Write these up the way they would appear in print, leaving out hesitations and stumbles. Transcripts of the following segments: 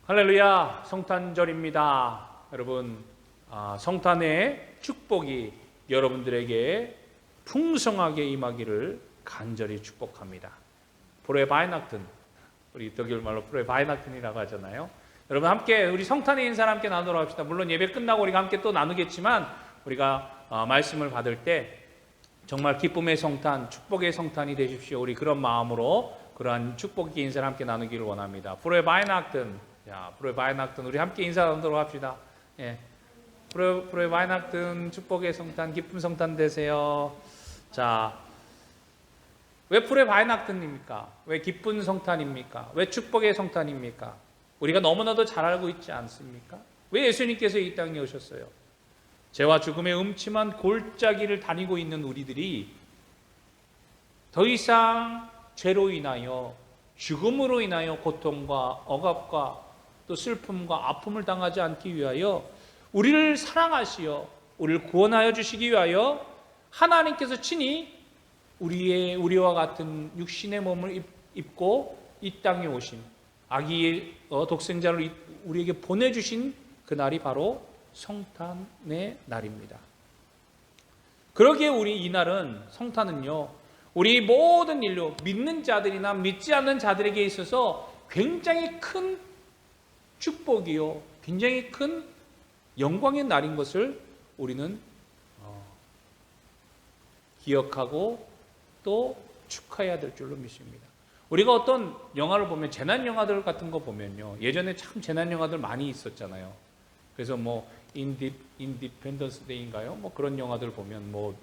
할렐루야, 성탄절입니다. 여러분, 성탄의 축복이 여러분들에게 풍성하게 임하기를 간절히 축복합니다. 프로에 바이낙튼, 우리 독일 말로 프로에 바이낙튼이라고 하잖아요. 여러분 함께 우리 성탄의 인사를 함께 나누도록 합시다. 물론 예배 끝나고 우리가 함께 또 나누겠지만 우리가 말씀을 받을 때 정말 기쁨의 성탄, 축복의 성탄이 되십시오. 우리 그런 마음으로 그러한 축복의 인사를 함께 나누기를 원합니다. 프로에 바이낙튼, 프로에 바이낙튼, 우리 함께 인사 나누도록 합시다. 예. 프로에 바이낙튼, 축복의 성탄, 기쁨 성탄 되세요. 자, 왜 프로에 바이낙튼입니까? 왜 기쁜 성탄입니까? 왜 축복의 성탄입니까? 우리가 너무나도 잘 알고 있지 않습니까? 왜 예수님께서 이 땅에 오셨어요? 죄와 죽음의 음침한 골짜기를 다니고 있는 우리들이 더 이상 죄로 인하여, 죽음으로 인하여 고통과 억압과 또 슬픔과 아픔을 당하지 않기 위하여 우리를 사랑하시어 우리를 구원하여 주시기 위하여 하나님께서 친히 우리와 같은 육신의 몸을 입고 이 땅에 오신 아기 독생자를 우리에게 보내주신 그 날이 바로 성탄의 날입니다. 그러기에 우리 이 날은, 성탄은요, 우리 모든 인류, 믿는 자들이나 믿지 않는 자들에게 있어서 굉장히 큰 축복이요, 굉장히 큰 영광의 날인 것을 우리는 기억하고 또 축하해야 될 줄로 믿습니다. 우리가 어떤 영화를 보면, 재난 영화들 같은 거 보면요, 예전에 참 재난 영화들 많이 있었잖아요. 그래서 인디펜던스 데이인가요? 그런 영화들 보면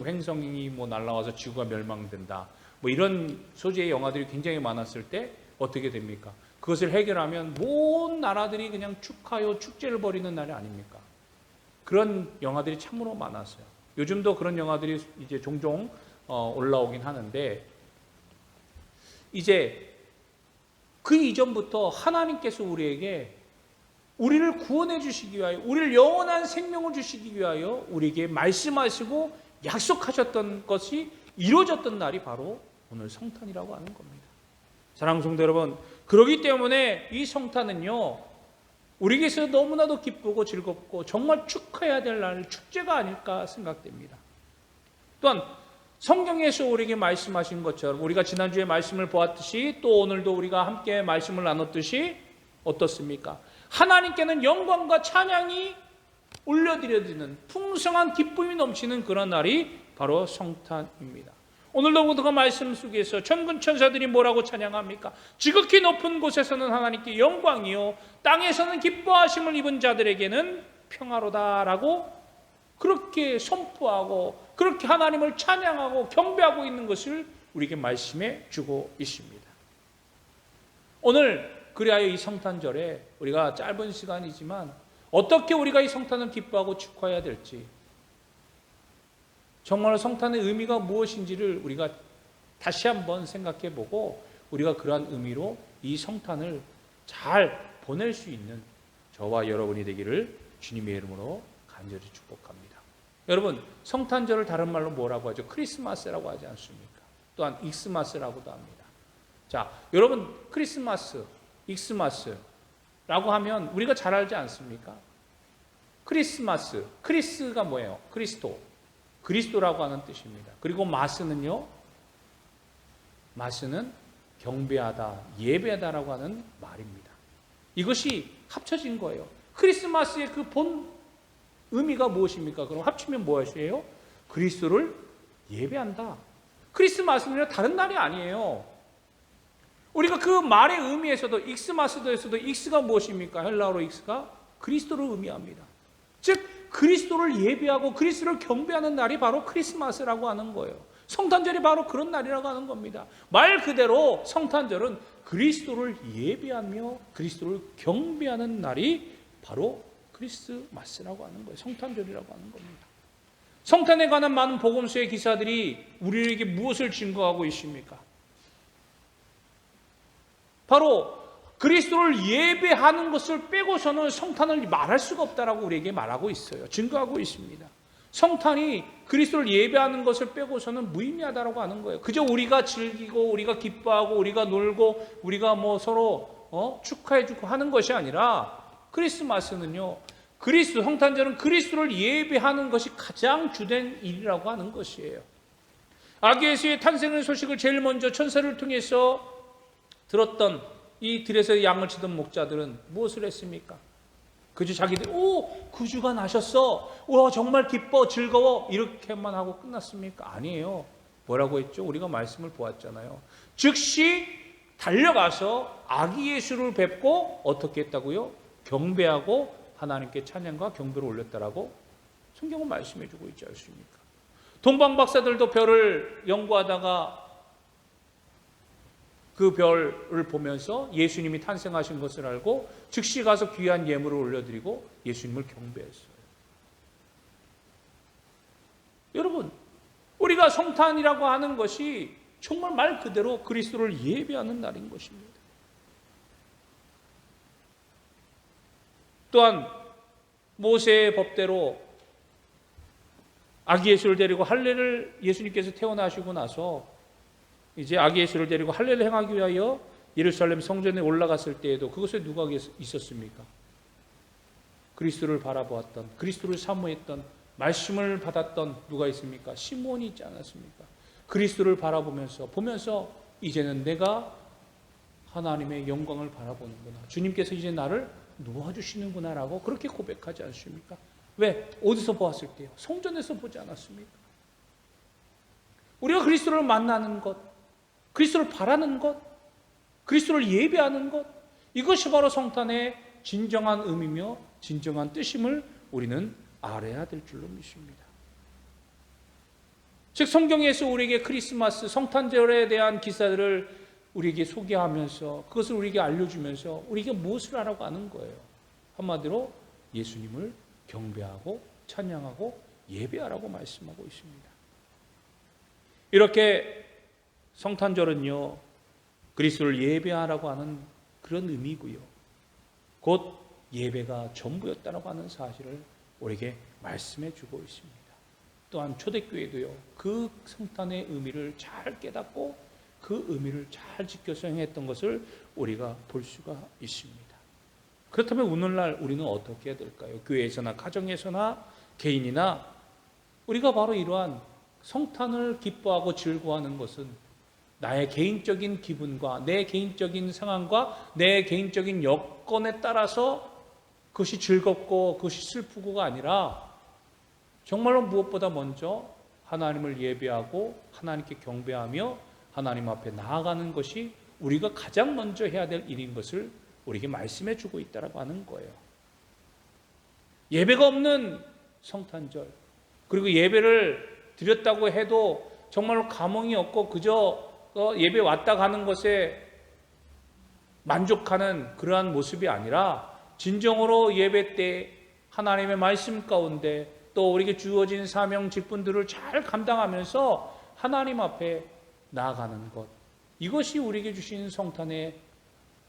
행성이 날아와서 지구가 멸망된다, 이런 소재의 영화들이 굉장히 많았을 때 어떻게 됩니까? 그것을 해결하면 모든 나라들이 그냥 축하요, 축제를 벌이는 날이 아닙니까? 그런 영화들이 참으로 많았어요. 요즘도 그런 영화들이 이제 종종 올라오긴 하는데, 이제 그 이전부터 하나님께서 우리를 구원해 주시기 위하여, 우리를 영원한 생명을 주시기 위하여 우리에게 말씀하시고 약속하셨던 것이 이루어졌던 날이 바로 오늘 성탄이라고 하는 겁니다. 사랑하는 성도 여러분, 그렇기 때문에 이 성탄은요, 우리에게서 너무나도 기쁘고 즐겁고 정말 축하해야 될 날, 축제가 아닐까 생각됩니다. 또한 성경에서 우리에게 말씀하신 것처럼, 우리가 지난주에 말씀을 보았듯이 또 오늘도 우리가 함께 말씀을 나눴듯이 어떻습니까? 하나님께는 영광과 찬양이 올려드려지는 풍성한 기쁨이 넘치는 그런 날이 바로 성탄입니다. 오늘도 그 말씀 속에서 천군 천사들이 뭐라고 찬양합니까? 지극히 높은 곳에서는 하나님께 영광이요, 땅에서는 기뻐하심을 입은 자들에게는 평화로다라고 그렇게 선포하고 그렇게 하나님을 찬양하고 경배하고 있는 것을 우리에게 말씀해 주고 있습니다. 오늘 그리하여 이 성탄절에 우리가 짧은 시간이지만 어떻게 우리가 이 성탄을 기뻐하고 축하해야 될지, 정말 성탄의 의미가 무엇인지를 우리가 다시 한번 생각해 보고 우리가 그러한 의미로 이 성탄을 잘 보낼 수 있는 저와 여러분이 되기를 주님의 이름으로 간절히 축복합니다. 여러분, 성탄절을 다른 말로 뭐라고 하죠? 크리스마스라고 하지 않습니까? 또한 익스마스라고도 합니다. 자, 여러분, 크리스마스, 익스마스라고 하면 우리가 잘 알지 않습니까? 크리스마스, 크리스가 뭐예요? 그리스도라고 하는 뜻입니다. 그리고 마스는요, 마스는 경배하다, 예배하다라고 하는 말입니다. 이것이 합쳐진 거예요. 크리스마스의 그 본 의미가 무엇입니까? 그럼 합치면 무엇이에요? 그리스도를 예배한다. 크리스마스는 다른 날이 아니에요. 우리가 그 말의 의미에서도, 익스마스도에서도 익스가 무엇입니까? 헬라어로 익스가 그리스도를 의미합니다. 즉 그리스도를 예배하고 그리스도를 경배하는 날이 바로 크리스마스라고 하는 거예요. 성탄절이 바로 그런 날이라고 하는 겁니다. 말 그대로 성탄절은 그리스도를 예배하며 그리스도를 경배하는 날이 바로 크리스마스라고 하는 거예요. 성탄절이라고 하는 겁니다. 성탄에 관한 많은 복음서의 기사들이 우리에게 무엇을 증거하고 있습니까? 바로 그리스도를 예배하는 것을 빼고서는 성탄을 말할 수가 없다라고 우리에게 말하고 있어요. 증거하고 있습니다. 성탄이 그리스도를 예배하는 것을 빼고서는 무의미하다라고 하는 거예요. 그저 우리가 즐기고 우리가 기뻐하고 우리가 놀고 우리가 서로 축하해주고 하는 것이 아니라 크리스마스는요, 그리스도, 성탄절은 그리스도를 예배하는 것이 가장 주된 일이라고 하는 것이에요. 아기 예수의 탄생의 소식을 제일 먼저 천사를 통해서 들었던 이 들에서 양을 치던 목자들은 무엇을 했습니까? 그저 자기들 그 주가 나셨어, 와 정말 기뻐 즐거워, 이렇게만 하고 끝났습니까? 아니에요. 뭐라고 했죠? 우리가 말씀을 보았잖아요. 즉시 달려가서 아기 예수를 뵙고 어떻게 했다고요? 경배하고 하나님께 찬양과 경배를 올렸다라고 성경은 말씀해 주고 있지 않습니까? 동방 박사들도 별을 연구하다가 그 별을 보면서 예수님이 탄생하신 것을 알고 즉시 가서 귀한 예물을 올려드리고 예수님을 경배했어요. 여러분, 우리가 성탄이라고 하는 것이 정말 말 그대로 그리스도를 예배하는 날인 것입니다. 또한 모세의 법대로 아기 예수를 데리고 할례를, 예수님께서 태어나시고 나서 이제 아기 예수를 데리고 할례를 행하기 위하여 예루살렘 성전에 올라갔을 때에도 그것에 누가 있었습니까? 그리스도를 바라보았던, 그리스도를 사모했던, 말씀을 받았던 누가 있습니까? 시몬이 있지 않았습니까? 그리스도를 바라보면서 이제는 내가 하나님의 영광을 바라보는구나, 주님께서 이제 나를 놓아주시는구나 라고 그렇게 고백하지 않습니까? 왜? 어디서 보았을 때요? 성전에서 보지 않았습니까? 우리가 그리스도를 만나는 것, 그리스도를 바라는 것, 그리스도를 예배하는 것, 이것이 바로 성탄의 진정한 의미며 진정한 뜻임을 우리는 알아야 될 줄로 믿습니다. 즉 성경에서 우리에게 크리스마스, 성탄절에 대한 기사들을 우리에게 소개하면서 그것을 우리에게 알려주면서 우리에게 무엇을 하라고 하는 거예요? 한마디로 예수님을 경배하고 찬양하고 예배하라고 말씀하고 있습니다. 이렇게 성탄절은요, 그리스도를 예배하라고 하는 그런 의미고요, 곧 예배가 전부였다라고 하는 사실을 우리에게 말씀해 주고 있습니다. 또한 초대교회도요, 그 성탄의 의미를 잘 깨닫고 그 의미를 잘 지켜서 행했던 것을 우리가 볼 수가 있습니다. 그렇다면 오늘날 우리는 어떻게 해야 될까요? 교회에서나 가정에서나 개인이나 우리가 바로 이러한 성탄을 기뻐하고 즐거워하는 것은 나의 개인적인 기분과 내 개인적인 상황과 내 개인적인 여건에 따라서 그것이 즐겁고 그것이 슬프고가 아니라 정말로 무엇보다 먼저 하나님을 예배하고 하나님께 경배하며 하나님 앞에 나아가는 것이 우리가 가장 먼저 해야 될 일인 것을 우리에게 말씀해 주고 있다고 하는 거예요. 예배가 없는 성탄절, 그리고 예배를 드렸다고 해도 정말로 감흥이 없고 그저 예배 왔다 가는 것에 만족하는 그러한 모습이 아니라 진정으로 예배 때 하나님의 말씀 가운데 또 우리에게 주어진 사명 직분들을 잘 감당하면서 하나님 앞에 나아가는 것, 이것이 우리에게 주신 성탄의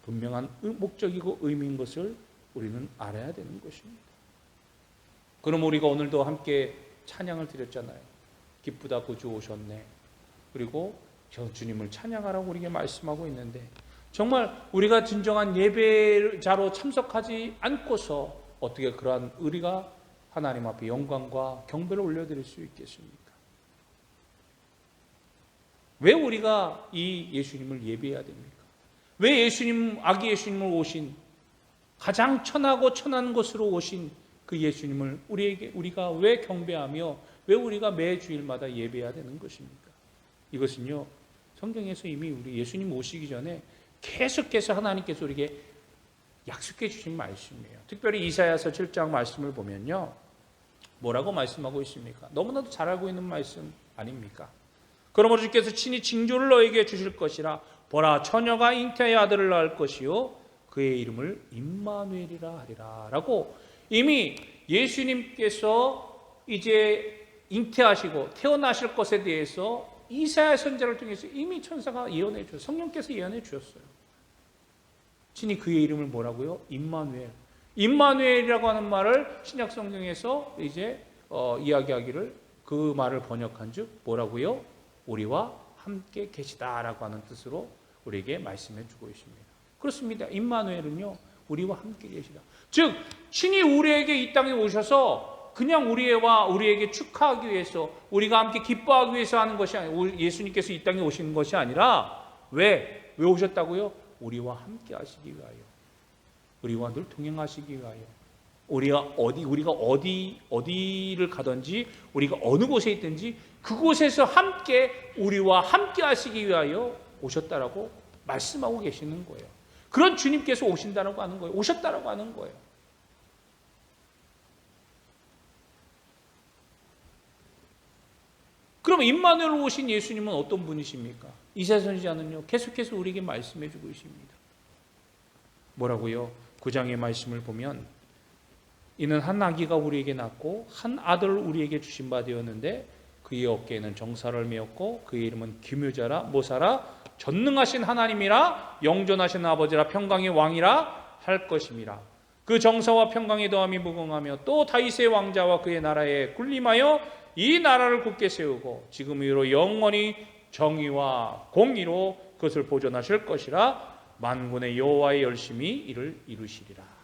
분명한 목적이고 의미인 것을 우리는 알아야 되는 것입니다. 그럼 우리가 오늘도 함께 찬양을 드렸잖아요. 기쁘다 구주 오셨네. 그리고 저 주님을 찬양하라고 우리에게 말씀하고 있는데 정말 우리가 진정한 예배자로 참석하지 않고서 어떻게 그러한 우리가 하나님 앞에 영광과 경배를 올려드릴 수 있겠습니까? 왜 우리가 이 예수님을 예배해야 됩니까? 왜 예수님, 아기 예수님을 오신, 가장 천하고 천한 곳으로 오신 그 예수님을 우리가 왜 경배하며 왜 우리가 매 주일마다 예배해야 되는 것입니까? 이것은요, 성경에서 이미 우리 예수님 오시기 전에 계속해서 하나님께서 우리에게 약속해 주신 말씀이에요. 특별히 이사야서 7장 말씀을 보면요, 뭐라고 말씀하고 있습니까? 너무나도 잘 알고 있는 말씀 아닙니까? 그러므로 주께서 친히 징조를 너에게 주실 것이라. 보라, 처녀가 잉태의 아들을 낳을 것이요 그의 이름을 임마누엘이라 하리라 라고 이미 예수님께서 이제 잉태하시고 태어나실 것에 대해서 이사야 선지자를 통해서 이미 천사가 예언해 주셨어요. 성령께서 예언해 주셨어요. 친히 그의 이름을 뭐라고요? 임마누엘. 임마누엘이라고 하는 말을 신약 성경에서 이제 이야기하기를, 그 말을 번역한즉 뭐라고요? 우리와 함께 계시다라고 하는 뜻으로 우리에게 말씀해 주고 있습니다. 그렇습니다. 임마누엘은요, 우리와 함께 계시다. 즉 신이 우리에게 이 땅에 오셔서 그냥 우리에게 축하하기 위해서, 우리가 함께 기뻐하기 위해서 하는 것이 아니라, 예수님께서 이 땅에 오시는 것이 아니라 왜 오셨다고요? 우리와 함께 하시기 위하여, 우리와 늘 동행하시기 위하여, 우리가 어디를 가든지, 우리가 어느 곳에 있든지 그곳에서 함께 우리와 함께 하시기 위하여 오셨다라고 말씀하고 계시는 거예요. 그런 주님께서 오신다라고 하는 거예요. 오셨다라고 하는 거예요. 그럼 임마누엘 오신 예수님은 어떤 분이십니까? 이사야 선지자는요, 계속해서 우리에게 말씀해 주고 있습니다. 뭐라고요? 9장의 말씀을 보면, 이는 한 아기가 우리에게 낳고 한 아들을 우리에게 주신 바 되었는데 그의 어깨에는 정사를 메었고 그의 이름은 기묘자라 모사라 전능하신 하나님이라 영존하신 아버지라 평강의 왕이라 할 것임이라. 그 정사와 평강의 더함이 무궁하며 또 다윗의 왕자와 그의 나라에 군림하여 이 나라를 굳게 세우고 지금 이후로 영원히 정의와 공의로 그것을 보존하실 것이라. 만군의 여호와의 열심히 이를 이루시리라.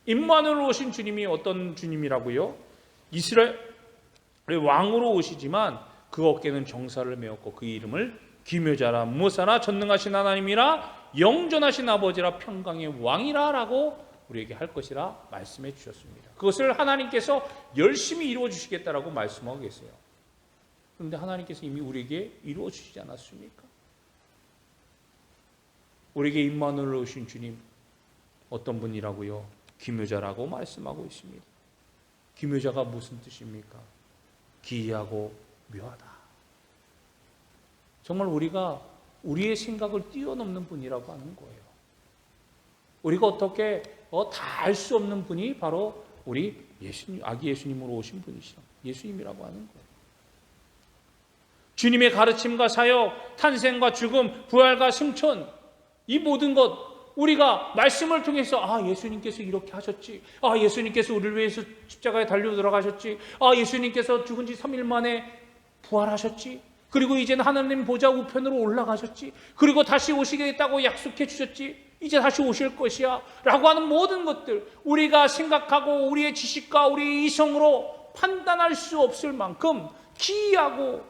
임마누엘 오신 주님이 어떤 주님이라고요? 이스라엘의 왕으로 오시지만 그 어깨는 정사를 메었고 그 이름을 기묘자라 무사라 전능하신 하나님이라 영존하신 아버지라 평강의 왕이라 라고 우리에게 할 것이라 말씀해 주셨습니다. 그것을 하나님께서 열심히 이루어 주시겠다라고 말씀하고 계세요. 그런데 하나님께서 이미 우리에게 이루어 주시지 않았습니까? 우리에게 임마누엘 오신 주님 어떤 분이라고요? 기묘자라고 말씀하고 있습니다. 기묘자가 무슨 뜻입니까? 기이하고 묘하다. 정말 우리가 우리의 생각을 뛰어넘는 분이라고 하는 거예요. 우리가 어떻게 다 알 수 없는 분이 바로 우리 예수님, 아기 예수님으로 오신 분이시라. 예수님이라고 하는 거예요. 주님의 가르침과 사역, 탄생과 죽음, 부활과 승천, 이 모든 것 우리가 말씀을 통해서 예수님께서 이렇게 하셨지, 예수님께서 우리를 위해서 십자가에 달려 들어가셨지, 예수님께서 죽은 지 3일 만에 부활하셨지, 그리고 이제는 하나님 보좌 우편으로 올라가셨지, 그리고 다시 오시겠다고 약속해 주셨지, 이제 다시 오실 것이야 라고 하는 모든 것들, 우리가 생각하고 우리의 지식과 우리의 이성으로 판단할 수 없을 만큼 기이하고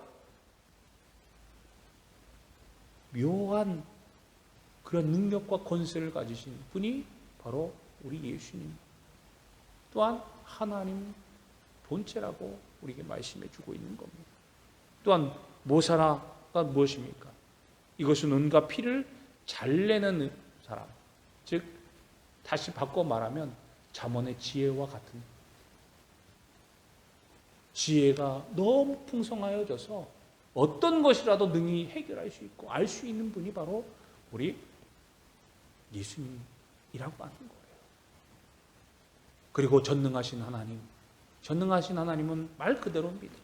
묘한 그런 능력과 권세를 가지신 분이 바로 우리 예수님, 또한 하나님 본체라고 우리에게 말씀해 주고 있는 겁니다. 또한 모사라가 무엇입니까? 이것은 은과 피를 잘 내는 사람, 즉 다시 바꿔 말하면 잠언의 지혜와 같은, 지혜가 너무 풍성하여져서 어떤 것이라도 능히 해결할 수 있고 알 수 있는 분이 바로 우리 예수님이라고 하는 거예요. 그리고 전능하신 하나님, 전능하신 하나님은 말 그대로입니다.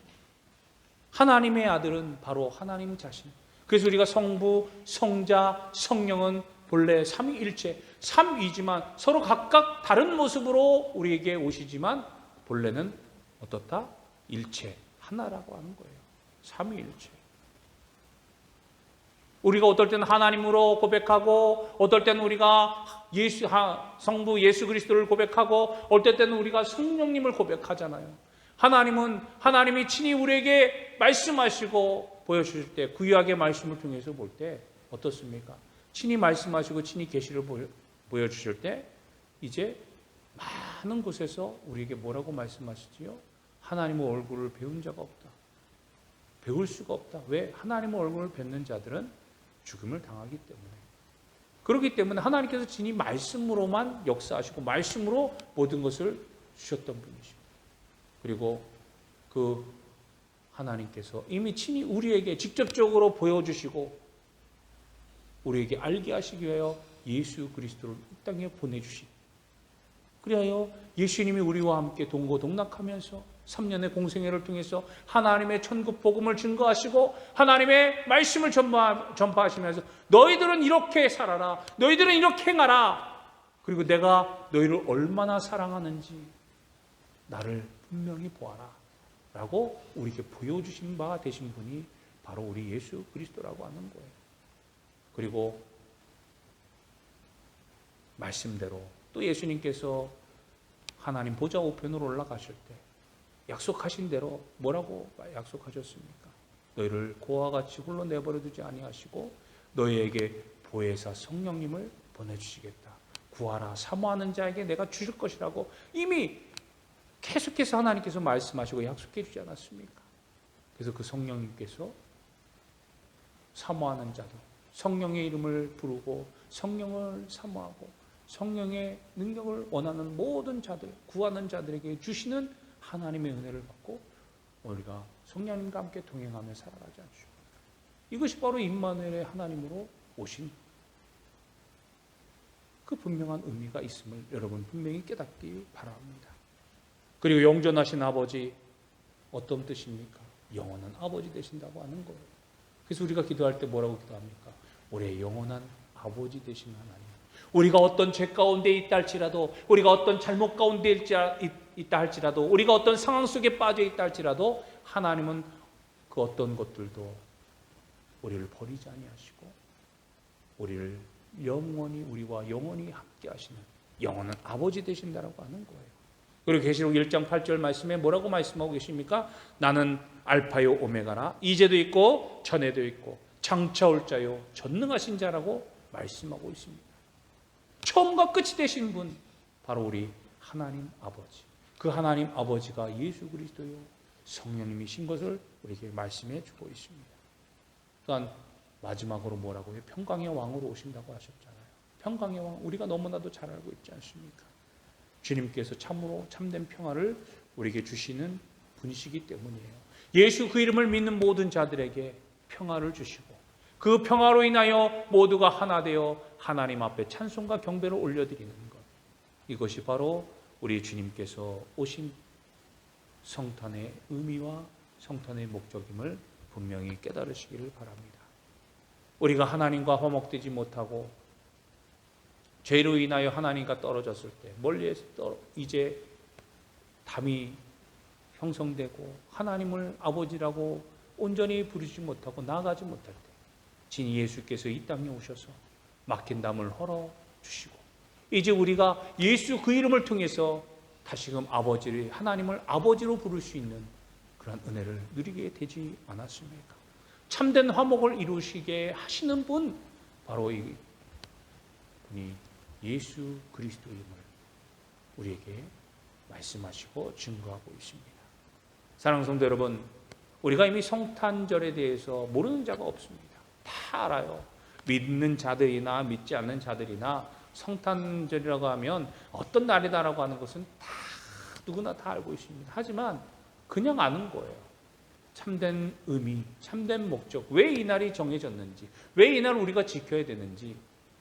하나님의 아들은 바로 하나님 자신. 그래서 우리가 성부, 성자, 성령은 본래 삼위일체, 삼위지만 서로 각각 다른 모습으로 우리에게 오시지만 본래는 어떻다? 일체, 하나라고 하는 거예요. 삼위일체. 우리가 어떨 때는 하나님으로 고백하고, 어떨 때는 우리가 성부 예수 그리스도를 고백하고, 어떨 때는 우리가 성령님을 고백하잖아요. 하나님이 친히 우리에게 말씀하시고 보여주실 때, 구약의 말씀을 통해서 볼 때 어떻습니까? 친히 말씀하시고 친히 계시를 보여주실 때 이제 많은 곳에서 우리에게 뭐라고 말씀하시지요? 하나님의 얼굴을 배운 자가 없다. 배울 수가 없다. 왜? 하나님의 얼굴을 뵙는 자들은 죽음을 당하기 때문에. 그렇기 때문에 하나님께서 진히 말씀으로만 역사하시고 말씀으로 모든 것을 주셨던 분이십니다. 그리고 그 하나님께서 이미 친히 우리에게 직접적으로 보여주시고 우리에게 알게 하시기 위하여 예수 그리스도를 이 땅에 보내주신, 그리하여 예수님이 우리와 함께 동고동락하면서 3년의 공생애를 통해서 하나님의 천국 복음을 증거하시고 하나님의 말씀을 전파하시면서 너희들은 이렇게 살아라, 너희들은 이렇게 행하라, 그리고 내가 너희를 얼마나 사랑하는지 나를 분명히 보아라 라고 우리에게 보여주신 바 되신 분이 바로 우리 예수 그리스도라고 하는 거예요. 그리고 말씀대로 또 예수님께서 하나님 보좌 우편으로 올라가실 때 약속하신 대로 뭐라고 약속하셨습니까? 너희를 고와 같이 홀로 내버려 두지 아니하시고 너희에게 보혜사 성령님을 보내주시겠다. 구하라 사모하는 자에게 내가 주실 것이라고 이미 계속해서 하나님께서 말씀하시고 약속해 주지 않았습니까? 그래서 그 성령님께서 사모하는 자들, 성령의 이름을 부르고 성령을 사모하고 성령의 능력을 원하는 모든 자들, 구하는 자들에게 주시는 하나님의 은혜를 받고 우리가 성령님과 함께 동행하며 살아가지 않습니까? 이것이 바로 임마누엘의 하나님으로 오신 그 분명한 의미가 있음을 여러분 분명히 깨닫기 바랍니다. 그리고 영존하신 아버지 어떤 뜻입니까? 영원한 아버지 되신다고 하는 거예요. 그래서 우리가 기도할 때 뭐라고 기도합니까? 우리의 영원한 아버지 되신 하나님. 우리가 어떤 죄 가운데 있다 할지라도, 우리가 어떤 잘못 가운데 있다 할지라도, 우리가 어떤 상황 속에 빠져 있다 할지라도 하나님은 그 어떤 것들도 우리를 버리지 아니하시고 우리를 영원히 우리와 영원히 함께 하시는 영원한 아버지 되신다라고 하는 거예요. 그리고 계시록 1장 8절 말씀에 뭐라고 말씀하고 계십니까? 나는 알파요 오메가라, 이제도 있고 전에도 있고 장차 올 자요 전능하신 자라고 말씀하고 있습니다. 처음과 끝이 되신 분 바로 우리 하나님 아버지, 그 하나님 아버지가 예수 그리스도요 성령님이신 것을 우리에게 말씀해 주고 있습니다. 또한 마지막으로 뭐라고 해요? 평강의 왕으로 오신다고 하셨잖아요. 평강의 왕, 우리가 너무나도 잘 알고 있지 않습니까? 주님께서 참으로 참된 평화를 우리에게 주시는 분이시기 때문이에요. 예수 그 이름을 믿는 모든 자들에게 평화를 주시고 그 평화로 인하여 모두가 하나 되어 하나님 앞에 찬송과 경배를 올려드리는 것, 이것이 바로 우리 주님께서 오신 성탄의 의미와 성탄의 목적임을 분명히 깨달으시기를 바랍니다. 우리가 하나님과 화목되지 못하고 죄로 인하여 하나님과 떨어졌을 때, 멀리에서 이제 담이 형성되고 하나님을 아버지라고 온전히 부르지 못하고 나아가지 못할 때 진 예수께서 이 땅에 오셔서 막힌 담을 헐어주시고 이제 우리가 예수 그 이름을 통해서 다시금 아버지를, 하나님을 아버지로 부를 수 있는 그런 은혜를 누리게 되지 않았습니까? 참된 화목을 이루시게 하시는 분, 바로 이 분이 예수 그리스도임을 우리에게 말씀하시고 증거하고 있습니다. 사랑하는 성도 여러분, 우리가 이미 성탄절에 대해서 모르는 자가 없습니다. 다 알아요. 믿는 자들이나 믿지 않는 자들이나 성탄절이라고 하면 어떤 날이다라고 하는 것은 다 누구나 다 알고 있습니다. 하지만 그냥 아는 거예요. 참된 의미, 참된 목적, 왜 이 날이 정해졌는지, 왜 이 날을 우리가 지켜야 되는지,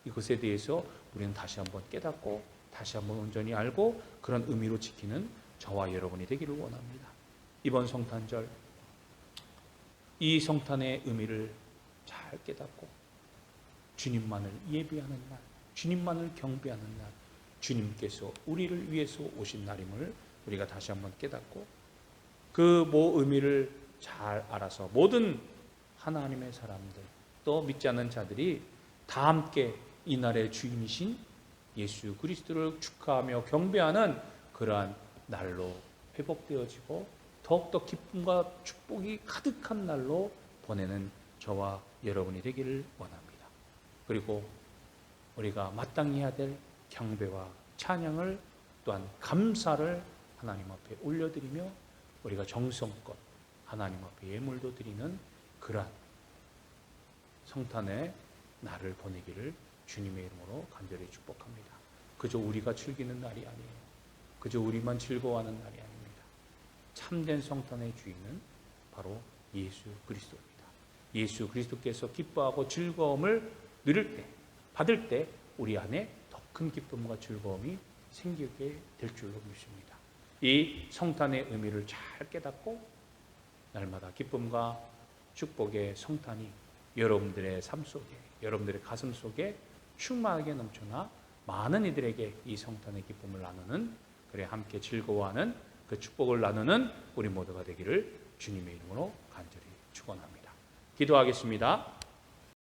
이것에 대해서 우리는 다시 한번 깨닫고 다시 한번 온전히 알고 그런 의미로 지키는 저와 여러분이 되기를 원합니다. 이번 성탄절, 이 성탄의 의미를 잘 깨닫고 주님만을 예비하는 날, 주님만을 경배하는 날, 주님께서 우리를 위해서 오신 날임을 우리가 다시 한번 깨닫고 그 의미를 잘 알아서 모든 하나님의 사람들, 또 믿지 않는 자들이 다 함께 이 날의 주인이신 예수 그리스도를 축하하며 경배하는 그러한 날로 회복되어지고 더욱더 기쁨과 축복이 가득한 날로 보내는 저와 여러분이 되기를 원합니다. 그리고 우리가 마땅히 해야 될 경배와 찬양을, 또한 감사를 하나님 앞에 올려드리며 우리가 정성껏 하나님 앞에 예물도 드리는 그러한 성탄의 날을 보내기를 주님의 이름으로 간절히 축복합니다. 그저 우리가 즐기는 날이 아니에요. 그저 우리만 즐거워하는 날이 아닙니다. 참된 성탄의 주인은 바로 예수 그리스도입니다. 예수 그리스도께서 기뻐하고 즐거움을 누릴 때, 받을 때 우리 안에 더 큰 기쁨과 즐거움이 생기게 될 줄로 믿습니다. 이 성탄의 의미를 잘 깨닫고 날마다 기쁨과 축복의 성탄이 여러분들의 삶 속에, 여러분들의 가슴 속에 충만하게 넘쳐나 많은 이들에게 이 성탄의 기쁨을 나누는, 그래 함께 즐거워하는 그 축복을 나누는 우리 모두가 되기를 주님의 이름으로 간절히 축원합니다. 기도하겠습니다.